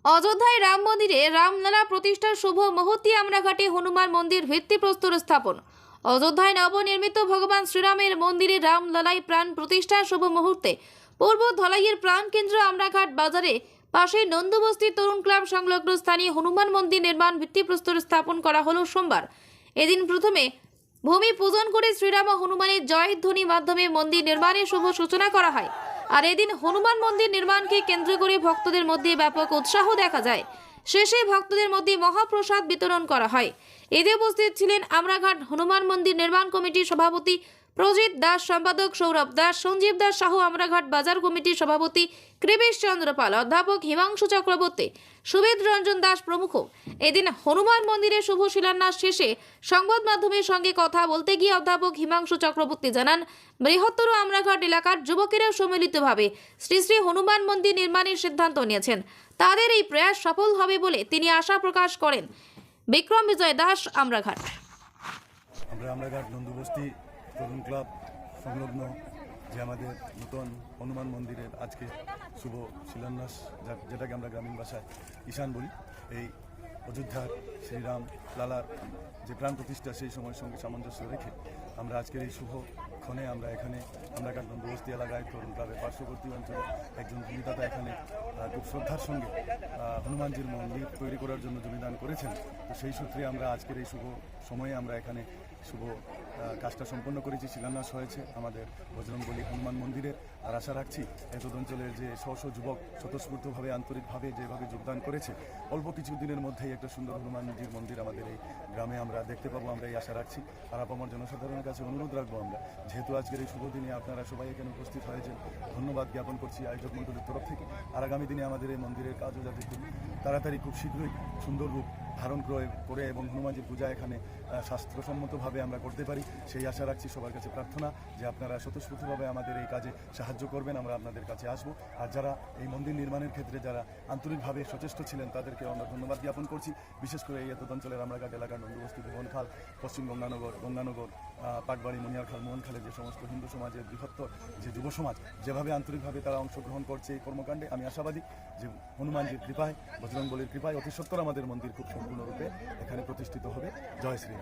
অযোধ্যায় রাম মন্দিরে রামলালা প্রতিষ্ঠার শুভ মুহূর্তে আমরাঘাটে হনুমান মন্দির ভিত্তিপ্রস্তর স্থাপন। অযোধ্যায় নবনির্মিত ভগবান শ্রীরামের মন্দিরে রামলালায় প্রাণ প্রতিষ্ঠার শুভ মুহূর্তে পূর্ব ধলাইয়ের প্রাণকেন্দ্র আমরাঘাট বাজারে পাশে নন্দবস্তি তরুণ ক্লাব সংলগ্ন স্থানে হনুমান মন্দির নির্মাণ ভিত্তিপ্রস্তর স্থাপন করা হলো সোমবার। এদিন প্রথমে ভূমি পূজন করে শ্রীরাম ও হনুমানের জয়ধ্বনি মাধ্যমে মন্দির নির্মাণের শুভ সূচনা করা হয়। আর এদিন হনুমান মন্দির নির্মাণকে কেন্দ্র করে ভক্তদের মধ্যে ব্যাপক উৎসাহ দেখা যায়। শেষে ভক্তদের মধ্যে মহাপ্রসাদ বিতরণ করা হয়। এতে উপস্থিত ছিলেন আমরাঘাট হনুমান মন্দির নির্মাণ কমিটির সভাপতি প্রজিত দাস, সম্পাদক সৌরভ দাস, সঞ্জীব দাস সাহু, আমরাঘাট বাজার কমিটির সভাপতি কৃবেশ চন্দ্র পাল, অধ্যাপক হিমাংশু চক্রবর্তী, সুবেদ রঞ্জন দাস প্রমুখ। এদিন হনুমান মন্দিরের শুভ শিলান্যাস শেষে সংবাদ মাধ্যমের সঙ্গে কথা বলতে গিয়ে অধ্যাপক হিমাংশু চক্রবর্তী জানান, বৃহত্তর আমরাঘাট এলাকার যুবকেরা সম্মিলিতভাবে শ্রী শ্রী হনুমান মন্দির নির্মাণের সিদ্ধান্ত নিয়েছেন। তাদের এই প্রয়াস সফল হবে বলে তিনি আশা প্রকাশ করেন। বিক্রম বিজয় দাস, আমরাঘাট। আমরা আমরাঘাট নন্দবস্তি তরুণ ক্লাব সংলগ্ন যে আমাদের নতুন হনুমান মন্দিরের আজকে শুভ শিলান্যাস, যেটাকে আমরা গ্রামীণ ভাষায় ঈশান বলি, এই অযোধ্যার শ্রীরাম লালার যে প্রাণ প্রতিষ্ঠা সেই সময়ের সঙ্গে সামঞ্জস্য রেখে আমরা আজকের এই শুভ ক্ষণে আমরা এখানে আমরাঘাট নন্দবস্তি এলাকায় তরুণ ক্লাবের পার্শ্ববর্তী অঞ্চলে একজন ভূমিদাতা এখানে খুব শ্রদ্ধার সঙ্গে হনুমানজির মন্দির তৈরি করার জন্য জমিদান করেছেন। তো সেই সূত্রে আমরা আজকের এই শুভ সময়ে আমরা এখানে শুভ কাজটা সম্পন্ন করেছি। শিলান্যাস হয়েছে আমাদের বজরংবলী হনুমান মন্দিরের। আর আশা রাখছি এতদ অঞ্চলের যে শত যুবক স্বতঃস্ফূর্তভাবে আন্তরিকভাবে যেভাবে যোগদান করেছে, অল্প কিছু দিনের মধ্যেই একটা সুন্দর হনুমানজির মন্দির আমাদের এই গ্রামে আমরা দেখতে পাবো, আমরা এই আশা রাখছি। আর আমার জনসাধারণের কাছে অনুরোধ রাখবো, আমরা যেহেতু আজকের এই শুভ দিনে আপনারা সবাই এখানে উপস্থিত হয়েছেন, ধন্যবাদ জ্ঞাপন করছি আয়োজক মণ্ডলীর তরফ থেকে। আর আগামী দিনে আমাদের এই মন্দিরের কাজও যাতে খুব তাড়াতাড়ি খুব শীঘ্রই সুন্দর রূপ ধারণ করে এবং হনুমানজির পূজা এখানে শাস্ত্রসম্মতভাবে আমরা করতে পারি, সেই আশা রাখছি। সবার কাছে প্রার্থনা যে আপনারা স্বতঃস্ফূর্তভাবে আমাদের এই কাজে সাহায্য করবেন, আমরা আপনাদের কাছে আসবো। আর যারা এই মন্দির নির্মাণের ক্ষেত্রে যারা আন্তরিকভাবে সচেষ্ট ছিলেন তাদেরকে আমরা ধন্যবাদ জ্ঞাপন করছি। বিশেষ করে এই এতদ অঞ্চলের আমরাঘাট এলাকার নন্দবস্তি, ভুবনখাল, পশ্চিম গঙ্গানগর, পাটবাড়ি, মনিয়ারখাল, মোহনখালের যে সমস্ত হিন্দু সমাজের বৃহত্তর যে যুব সমাজ যেভাবে আন্তরিকভাবে তারা অংশগ্রহণ করছে এই কর্মকাণ্ডে, আমি আশাবাদী যে হনুমানজির কৃপায়, বজরংবলীর কৃপায় অতি সত্বর আমাদের মন্দির খুব সম্পূর্ণরূপে এখানে প্রতিষ্ঠিত হবে। জয় শ্রীরাম।